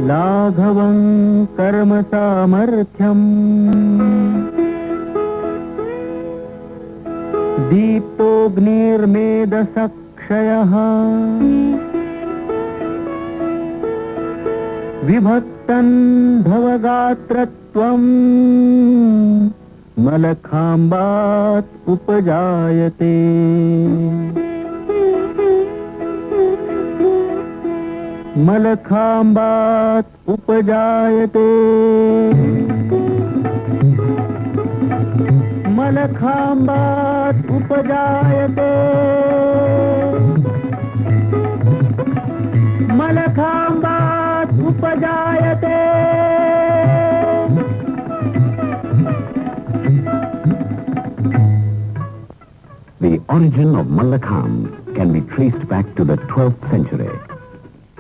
लाघवं कर्म सामर्थ्यम् दीप्तोऽग्निर्मेधसक्षयः विभक्तं भवगात्रत्वम् मलखाम्बात् उपजायते मलखाम्बात् उपजायते मलखाम्बात् उपजायते मलखाम्बात् उपजायते. The origin of Mallakhamb can be traced back to the 12th century.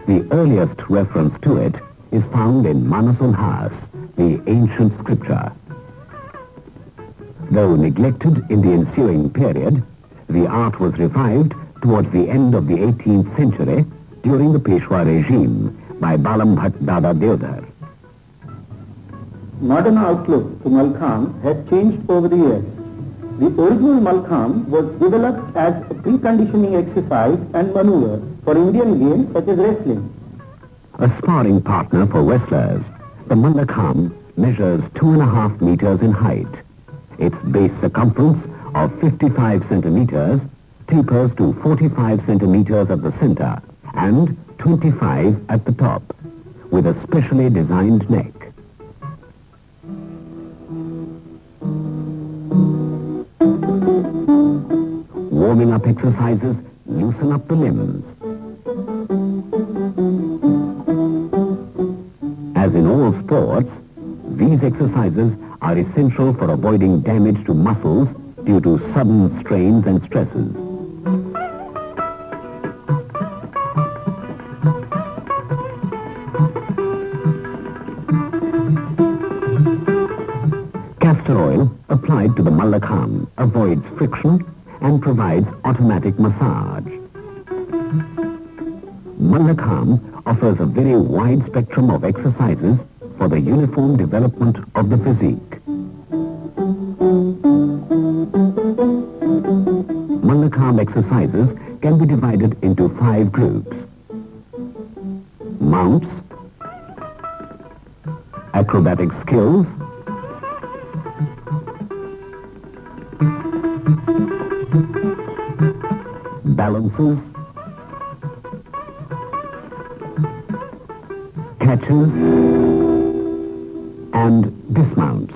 The earliest reference to it is found in Manas-Olhas, the ancient scripture. Though neglected in the ensuing period, the art was revived towards the end of the 18th century during the Peshwa regime by Balambhatta Dada Deodhar. Modern outlook to Mallakhamb has changed over the years. The original Mallakhamb was developed as a preconditioning exercise and maneuver for Indian games such as wrestling. A sparring partner for wrestlers, the Mallakhamb measures 2.5 meters in height. Its base circumference of 55 centimeters tapers to 45 centimeters at the center and 25 at the top, with a specially designed neck. Warming up exercises loosen up the limbs. As in all sports, these exercises are essential for avoiding damage to muscles due to sudden strains and stresses. Castor oil applied to the Mallakhamb avoids friction and provides automatic massage. Mallakhamb offers a very wide spectrum of exercises for the uniform development of the physique. Mallakhamb exercises can be divided into 5 groups. Mounts, acrobatic skills, balances, catches, and dismounts.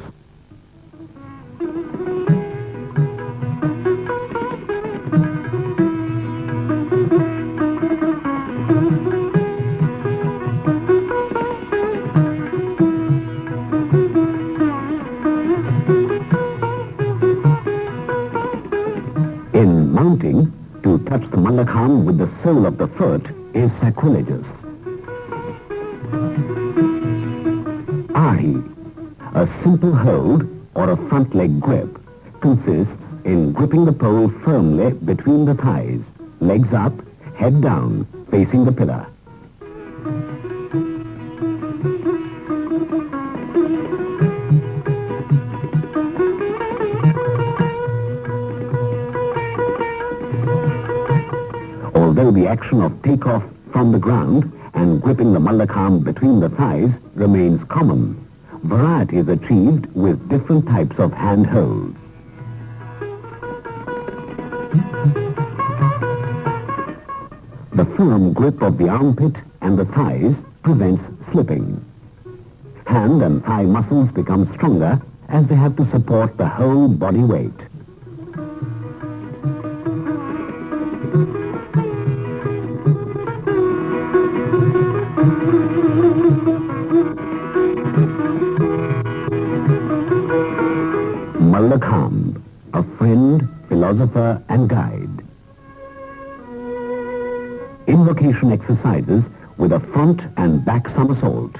In mounting, to touch the Mallakhamb with the sole of the foot is sacrilegious. Ahi, a simple hold or a front leg grip, consists in gripping the pole firmly between the thighs, legs up, head down, facing the pillar. Although the action of takeoff from the ground and gripping the Mallakhamb between the thighs remains common, variety is achieved with different types of hand holds. The firm grip of the armpit and the thighs prevents slipping. Hand and thigh muscles become stronger as they have to support the whole body weight. Mallakhamb, a friend, philosopher and guide. Invocation exercises with a front and back somersault.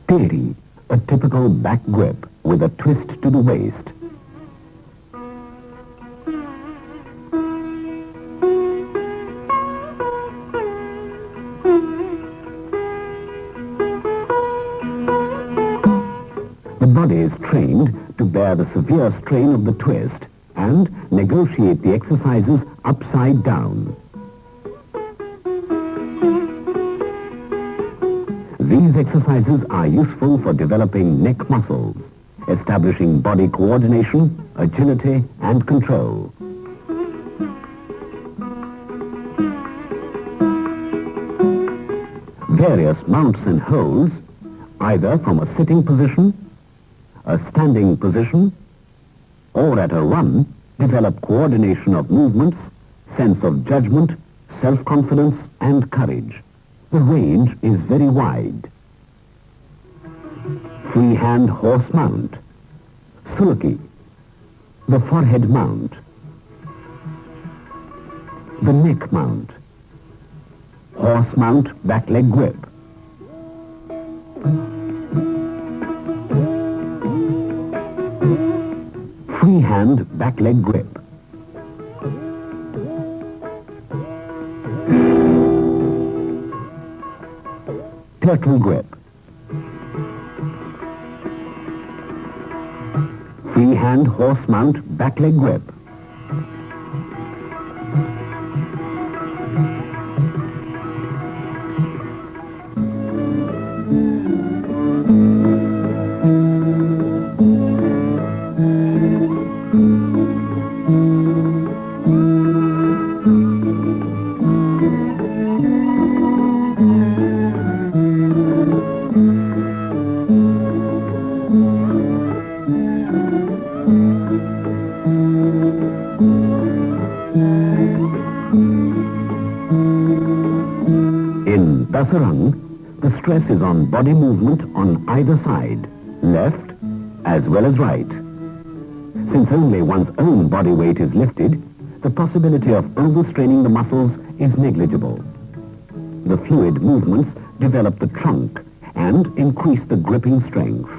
Teri, a typical back grip with a twist to the waist. The body is trained to bear the severe strain of the twist and negotiate the exercises upside down. These exercises are useful for developing neck muscles, establishing body coordination, agility and control. Various mounts and holds, either from a sitting position, a standing position, or at a run, develop coordination of movements, sense of judgment, self-confidence and courage. The range is very wide. Freehand horse mount, Chalukya, the forehead mount, the neck mount, horse mount back leg grip, freehand back leg grip, turtle grip, freehand horse mount back leg grip, the stress is on body movement on either side, left as well as right. Since only one's own body weight is lifted, the possibility of overstraining the muscles is negligible. The fluid movements develop the trunk and increase the gripping strength.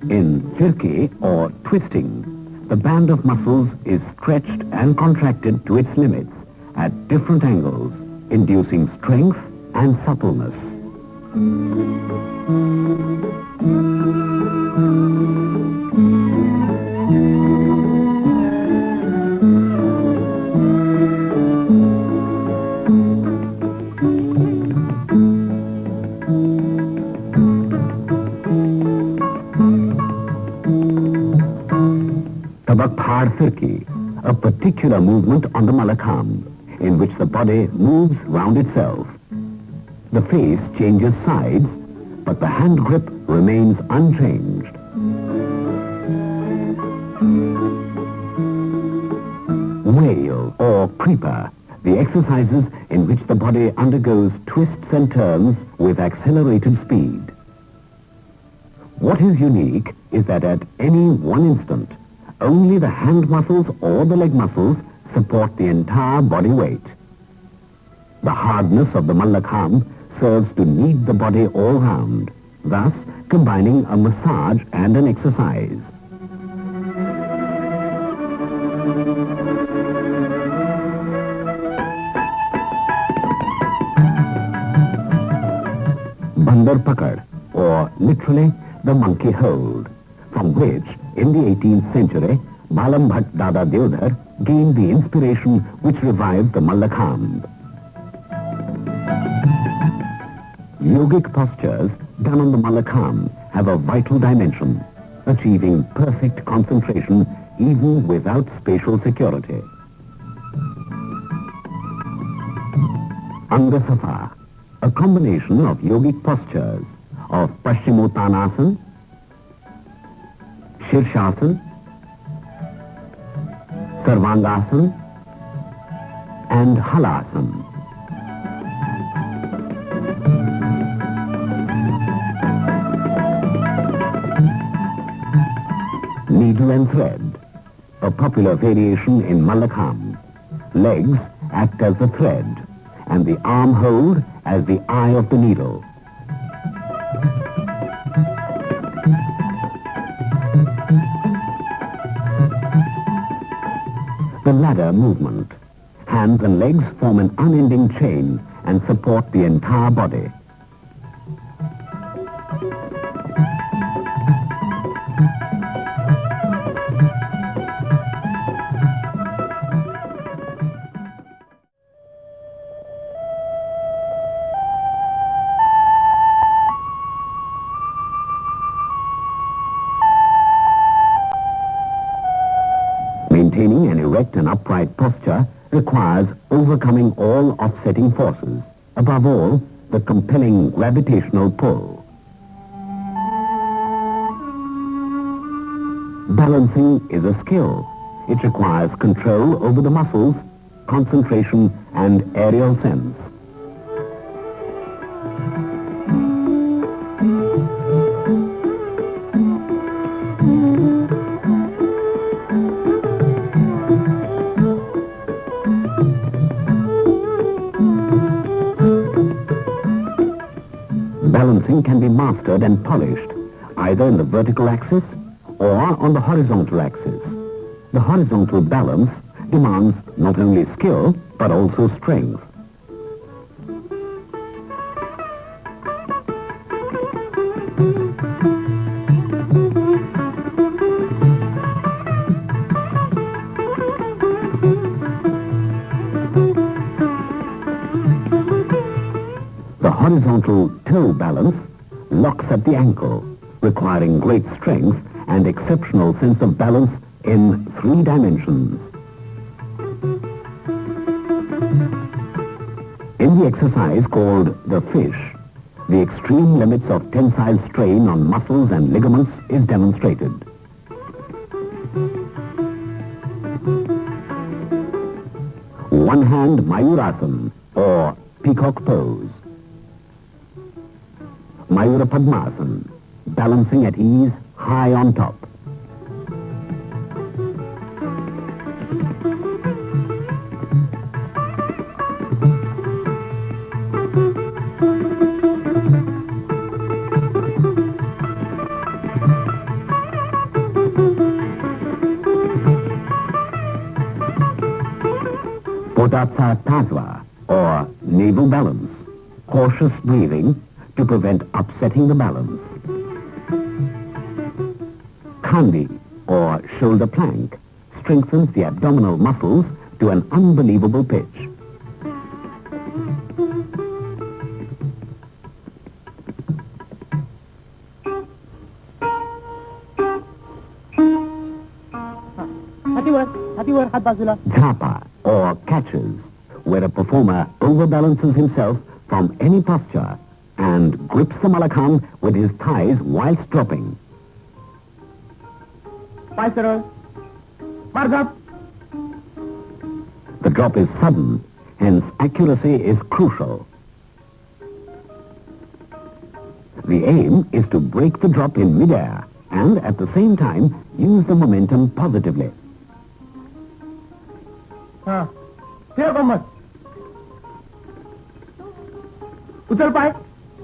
In firki or twisting, the band of muscles is stretched and contracted to its limits at different angles, inducing strength and suppleness. Tabak firki, a particular movement on the Mallakhamb, in which the body moves round itself. The face changes sides, but the hand grip remains unchanged. Whale or creeper, the exercises in which the body undergoes twists and turns with accelerated speed. What is unique is that at any one instant, only the hand muscles or the leg muscles support the entire body weight. The hardness of the Mallakhamb serves to knead the body all round, thus combining a massage and an exercise. Bandar Pakad, or literally the monkey hold, from which in the 18th century Balambhatta Dada Deodhar gained the inspiration which revived the Mallakhamb. Yogic postures done on the Mallakhamb have a vital dimension, achieving perfect concentration even without spatial security. Angasafa, a combination of yogic postures of Paschimottanasana, Shirshasana, Sarvangasana and Halasana. Needle and thread, a popular variation in Mallakhamb. Legs act as the thread and the arm hold as the eye of the needle. The ladder movement. Hands and legs form an unending chain and support the entire body. Maintaining an erect and upright posture requires overcoming all offsetting forces, above all, the compelling gravitational pull. Balancing is a skill. It requires control over the muscles, concentration, and aerial sense. Balancing can be mastered and polished, either in the vertical axis or on the horizontal axis. The horizontal balance demands not only skill, but also strength. The horizontal toe balance locks at the ankle, requiring great strength and exceptional sense of balance in 3 dimensions. In the exercise called the fish, the extreme limits of tensile strain on muscles and ligaments is demonstrated. One-hand Mayurasana or peacock pose. Mayura Padmasana, balancing at ease high on top. Potatsa Tasva or navel balance, cautious breathing to prevent upsetting the balance. Khandi, or shoulder plank, strengthens the abdominal muscles to an unbelievable pitch. Zapa, or catches, where a performer overbalances himself from any posture and grips the Mallakhamb with his thighs whilst dropping. The drop is sudden, hence accuracy is crucial. The aim is to break the drop in midair and at the same time use the momentum positively.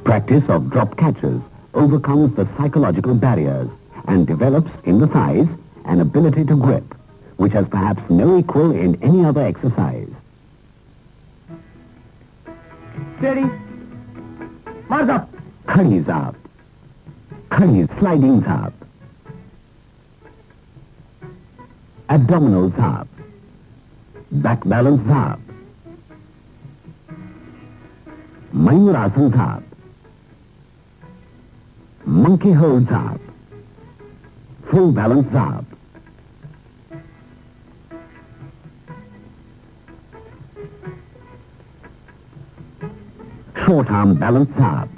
Practice of drop catches overcomes the psychological barriers and develops in the thighs an ability to grip, which has perhaps no equal in any other exercise. Steady. Mark up. Khadi zap. Khadi sliding zap. Abdominal zap. Back balance zap. Mayurasana zap. Monkey hold zap. Full balance zap. Short arm balance zap.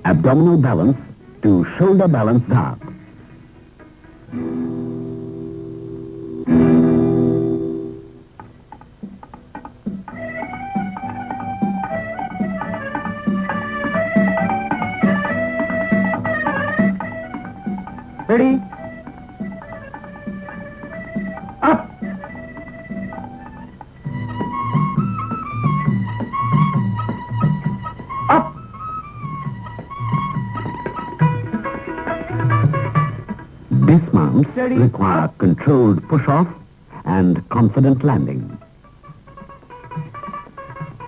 Abdominal balance to shoulder balance zap. Ready? Up! Up! Dismounts require controlled push-off and confident landing.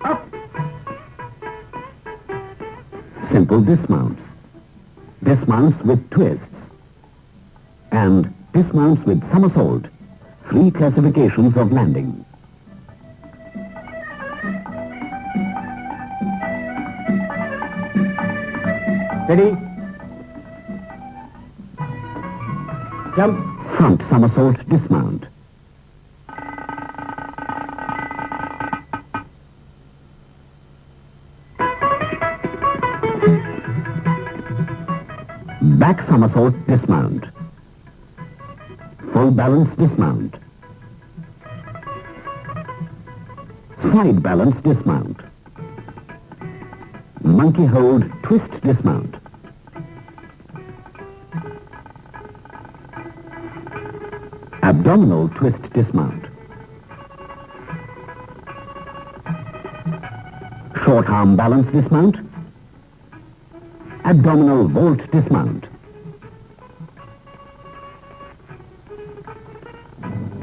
Up! simple dismounts, dismounts with twists, and dismounts with somersault, 3 classifications of landing. Ready? Jump. Front somersault dismount. Back somersault dismount. Full balance dismount. Side balance dismount. Monkey hold twist dismount. Abdominal twist dismount. Short arm balance dismount. Abdominal vault dismount.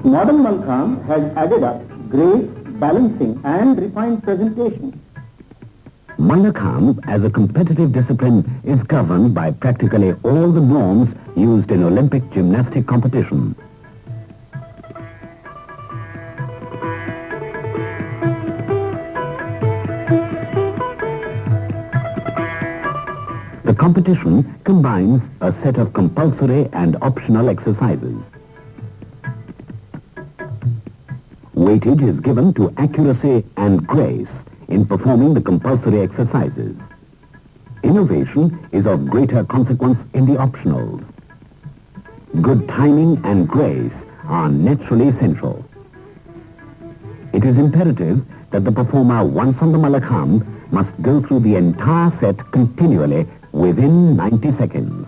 Modern Mallakhamb has added up grace, balancing and refined presentation. Mallakhamb as a competitive discipline is governed by practically all the norms used in Olympic gymnastic competition. The competition combines a set of compulsory and optional exercises. Weightage is given to accuracy and grace in performing the compulsory exercises. Innovation is of greater consequence in the optionals. Good timing and grace are naturally essential. It is imperative that the performer once on the Mallakhamb must go through the entire set continually within 90 seconds.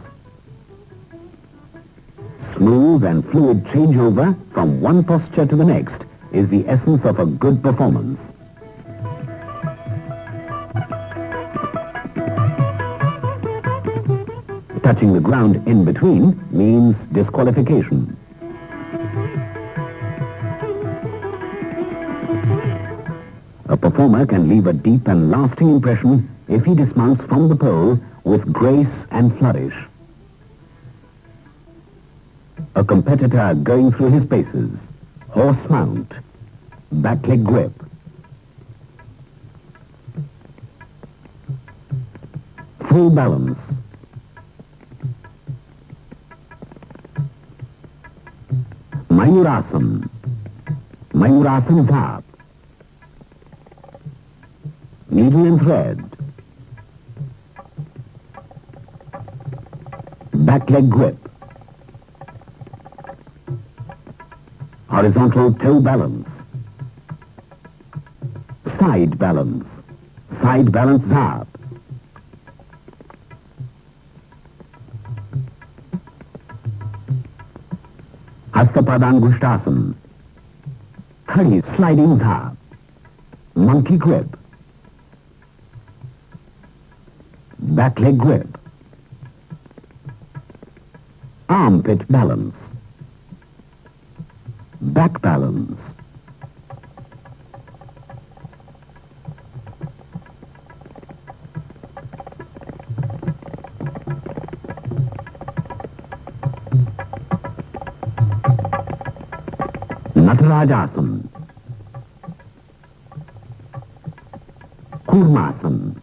Smooth and fluid changeover from one posture to the next is the essence of a good performance. Touching the ground in between means disqualification. A performer can leave a deep and lasting impression if he dismounts from the pole with grace and flourish. A competitor going through his paces. Horse mount. Back leg grip. Full balance. Mayurasana. Mayurasana tap. Needle and thread. Back leg grip. Horizontal toe balance. Side balance. Side balance zap. Hastapadangushtasana. Khadi sliding zap. Monkey grip. Back leg grip. Armpit balance. Back balance. Natarajasana. Kurmasana.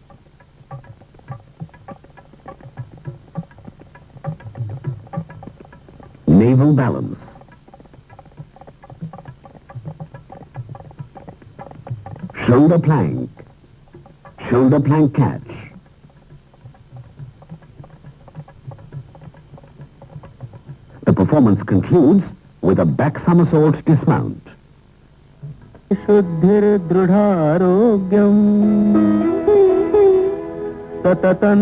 Navel balance. Shoulder plank. Shoulder plank catch. The performance concludes with a back somersault dismount. Shuddhir drudharogyam satatan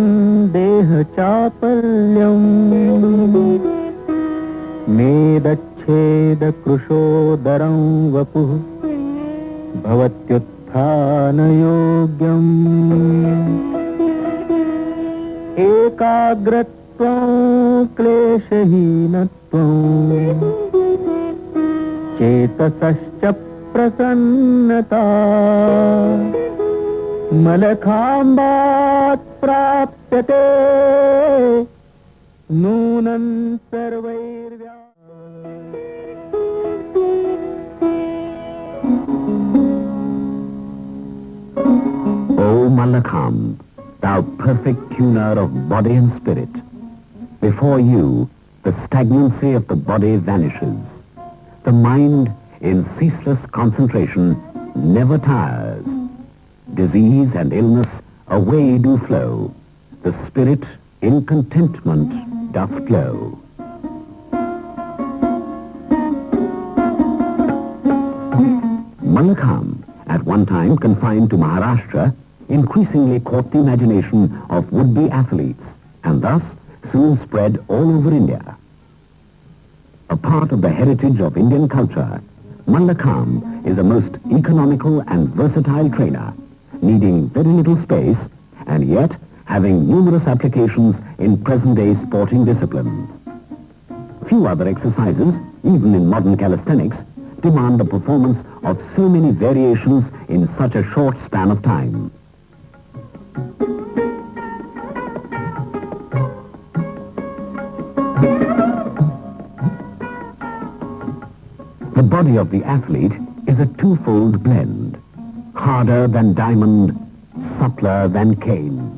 deha chapalyam medachcheda krushodaram vapuh bhavatyutthana yogyam ekagratvam kleshahinatvam chetasascha prasannata Mallakhambat prapyate Nunan sarvairvya. O Mallakhamb, thou perfect tuner of body and spirit, before you the stagnancy of the body vanishes. The mind, in ceaseless concentration, never tires. Disease and illness away do flow. The spirit in contentment doth glow. Mallakhamb, at one time confined to Maharashtra, increasingly caught the imagination of would-be athletes and thus soon spread all over India. A part of the heritage of Indian culture, Mallakhamb is a most economical and versatile trainer, needing very little space and yet having numerous applications in present-day sporting disciplines. Few other exercises, even in modern calisthenics, demand the performance of so many variations in such a short span of time. The body of the athlete is a twofold blend, harder than diamond, suppler than cane.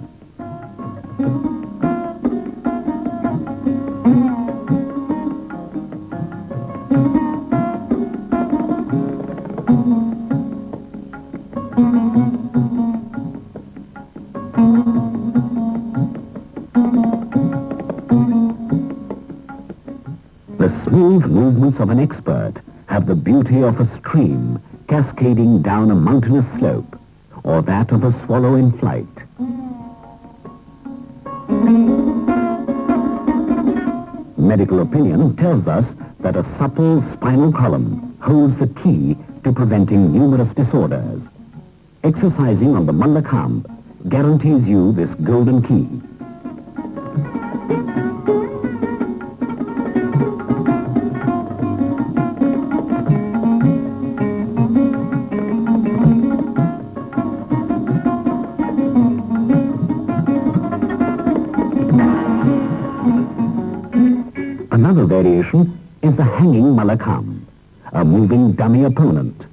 The smooth movements of an expert have the beauty of a stream cascading down a mountainous slope, or that of a swallow in flight. Medical opinion tells us that a supple spinal column holds the key to preventing numerous disorders. Exercising on the Mallakhamb guarantees you this golden key. Another variation is the hanging Mallakhamb, a moving dummy opponent.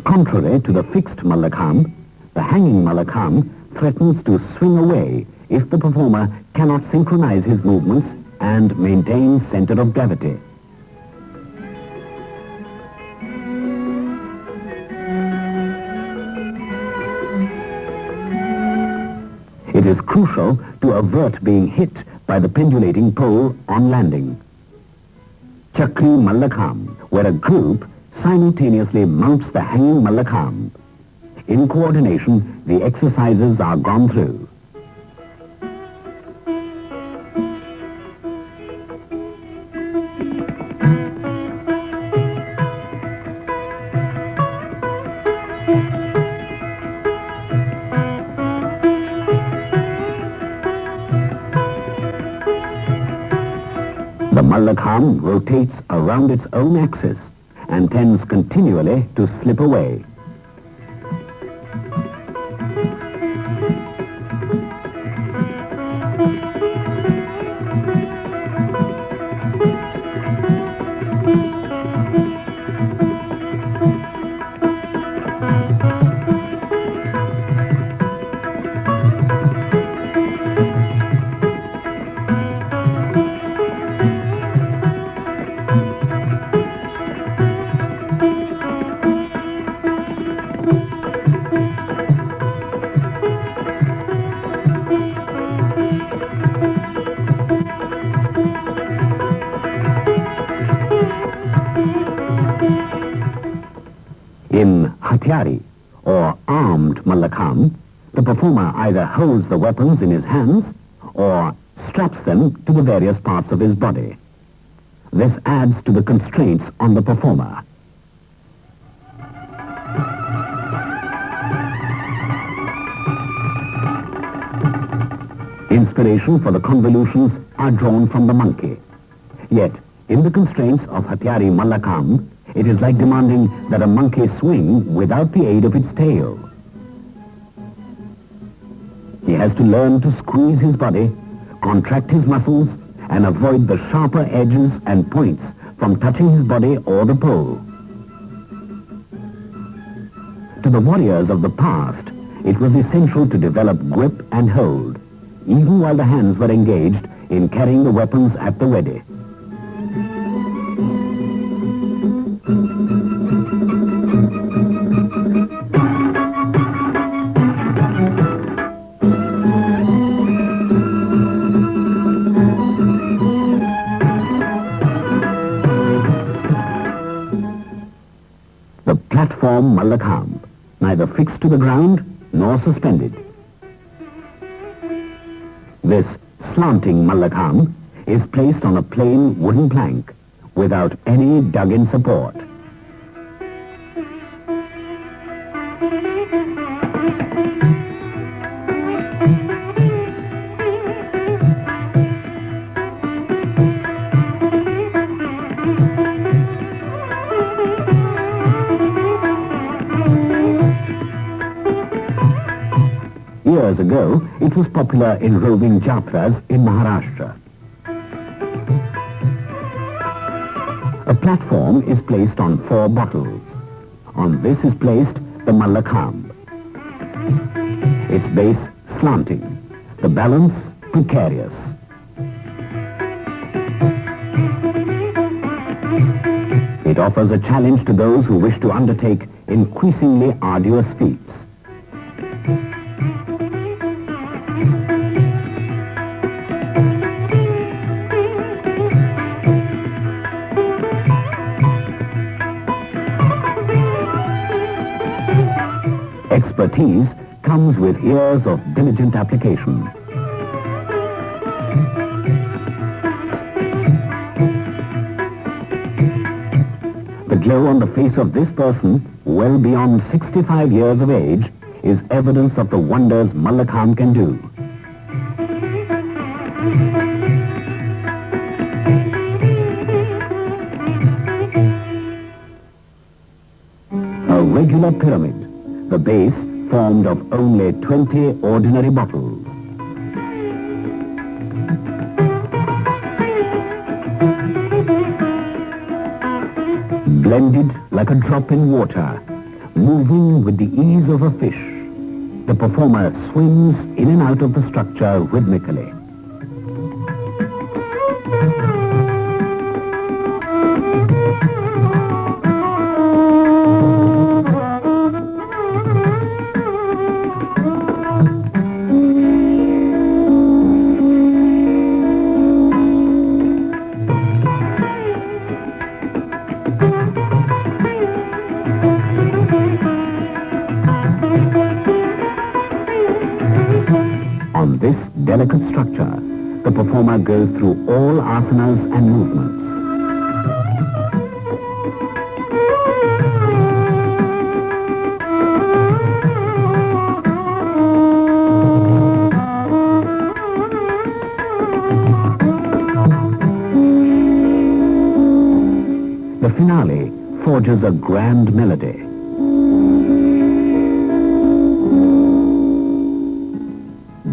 Contrary to the fixed Mallakhamb, the hanging Mallakhamb threatens to swing away if the performer cannot synchronize his movements and maintain center of gravity. It is crucial to avert being hit by the pendulating pole on landing. Chakri Mallakhamb, where a group simultaneously mounts the hanging Mallakhamb. In coordination, the exercises are gone through. The Mallakhamb rotates around its own axis and tends continually to slip away. In Hathyari, or armed Mallakhamb, the performer either holds the weapons in his hands or straps them to the various parts of his body. This adds to the constraints on the performer. Inspiration for the convolutions are drawn from the monkey. Yet, in the constraints of Hathyari Mallakhamb, It is like demanding that a monkey swing without the aid of its tail. He has to learn to squeeze his body, contract his muscles, and avoid the sharper edges and points from touching his body or the pole. To the warriors of the past, it was essential to develop grip and hold, even while the hands were engaged in carrying the weapons at the ready. The platform Mallakhamb, neither fixed to the ground nor suspended. This slanting Mallakhamb is placed on a plain wooden plank without any dug-in support. Years ago, it was popular in roving jatras in Maharashtra. A platform is placed on 4 bottles. On this is placed the Mallakhamb. Its base slanting, the balance precarious. It offers a challenge to those who wish to undertake increasingly arduous feats. Expertise comes with years of diligent application. The glow on the face of this person, well beyond 65 years of age, is evidence of the wonders Mallakhamb can do. A regular pyramid, the base formed of only 20 ordinary bottles. Blended like a drop in water, moving with the ease of a fish, the performer swims in and out of the structure rhythmically. On this delicate structure, the performer goes through all asanas and movements. The finale forges a grand melody.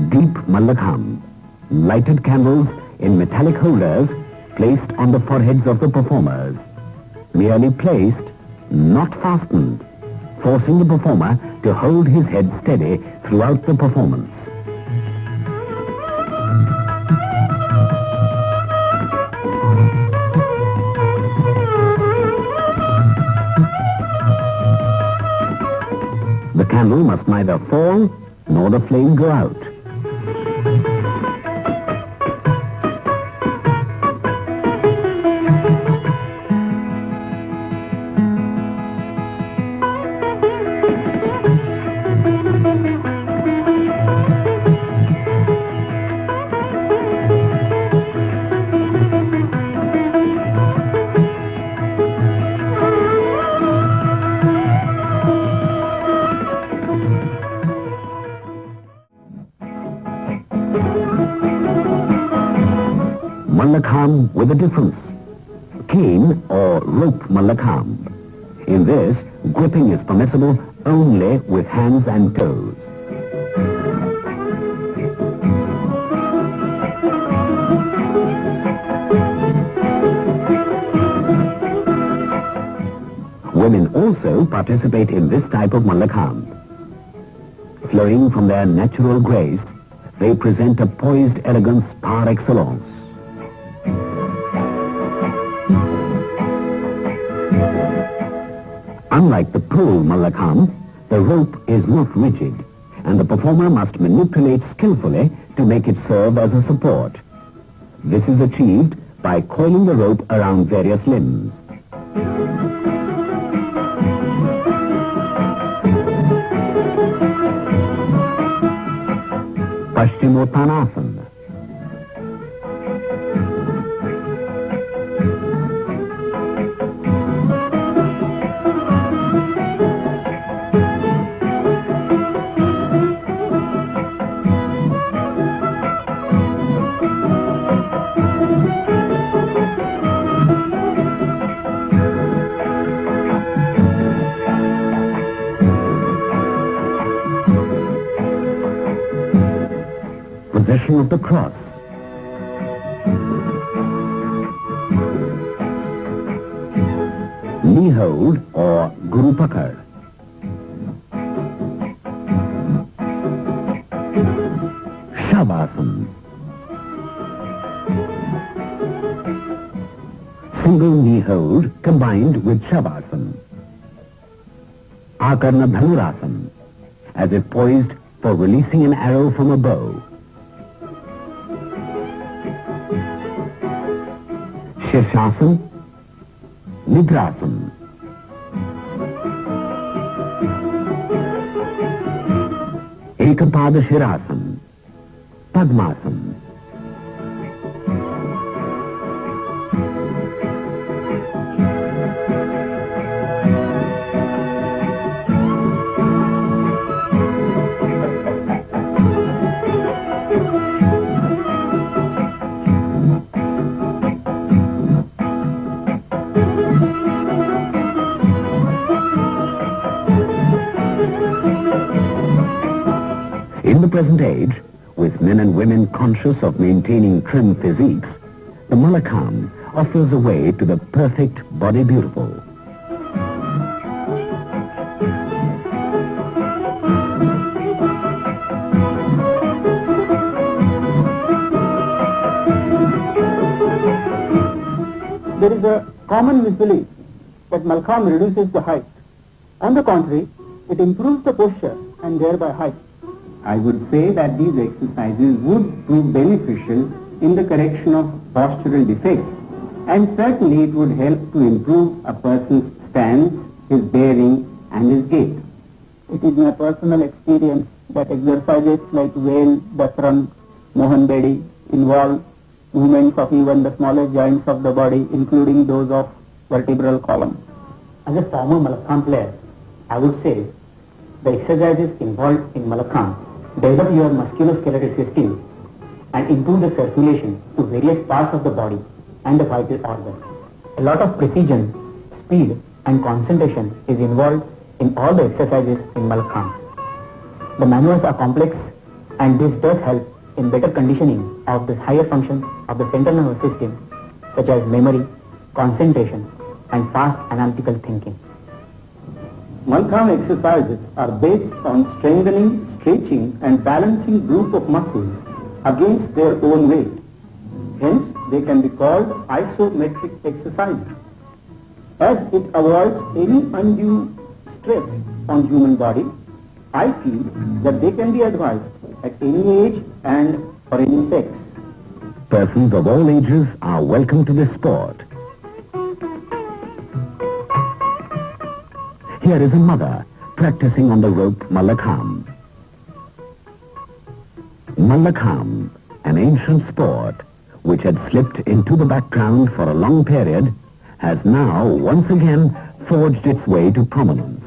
Deep Mallakhamb, lighted candles in metallic holders placed on the foreheads of the performers. Merely placed, not fastened, forcing the performer to hold his head steady throughout the performance. The candle must neither fall nor the flame go out. Mallakhamb with a difference. cane or rope Mallakhamb. In this, gripping is permissible only with hands and toes. Women also participate in this type of Mallakhamb. Flowing from their natural grace, they present a poised elegance par excellence. Unlike the pole Mallakhamb, the rope is not rigid, and the performer must manipulate skillfully to make it serve as a support. This is achieved by coiling the rope around various limbs. Paschimottanasana. Position of the cross. Knee hold or Guru Pakar. Shavasana. Single knee hold combined with Shavasana. Akarna Dhanurasana, as if poised for releasing an arrow from a bow. Shirshasana, Nidrasana. Ekapada Shirasana, Padmasana. In the present age, with men and women conscious of maintaining trim physiques, the Mallakhamb offers a way to the perfect body beautiful. There is a common misbelief that Mallakhamb reduces the height. On the contrary, it improves the posture and thereby height. I would say that these exercises would prove beneficial in the correction of postural defects, and certainly it would help to improve a person's stance, his bearing and his gait. It is my personal experience that exercises like Vel, Dasran, Mohan Bedi involve movements of even the smallest joints of the body, including those of vertebral column. As a former Mallakhamb player, I would say the exercises involved in Mallakhamb develop your musculoskeletal system and improve the circulation to various parts of the body and the vital organs. A lot of precision, speed and concentration is involved in all the exercises in Mallakhamb. The manuals are complex and this does help in better conditioning of the higher functions of the central nervous system such as memory, concentration and fast analytical thinking. Mallakhamb exercises are based on strengthening, stretching and balancing group of muscles against their own weight. Hence, they can be called isometric exercises. As it avoids any undue stress on human body, I feel that they can be advised at any age and for any sex. Persons of all ages are welcome to this sport. Here is a mother practicing on the rope Mallakhamb. Mallakhamb, an ancient sport which had slipped into the background for a long period, has now once again forged its way to prominence.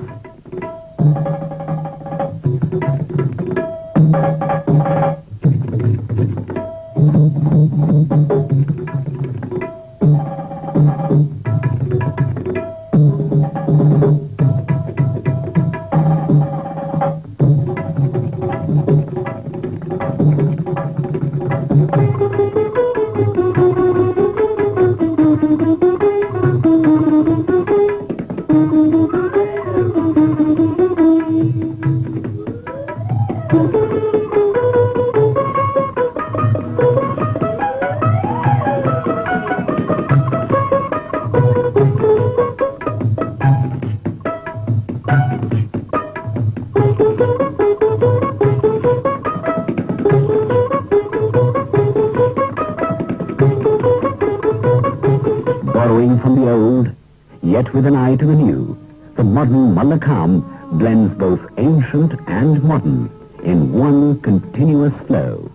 Borrowing from the old, yet with an eye to the new, the modern Mallakhamb blends both ancient and modern in one continuous flow.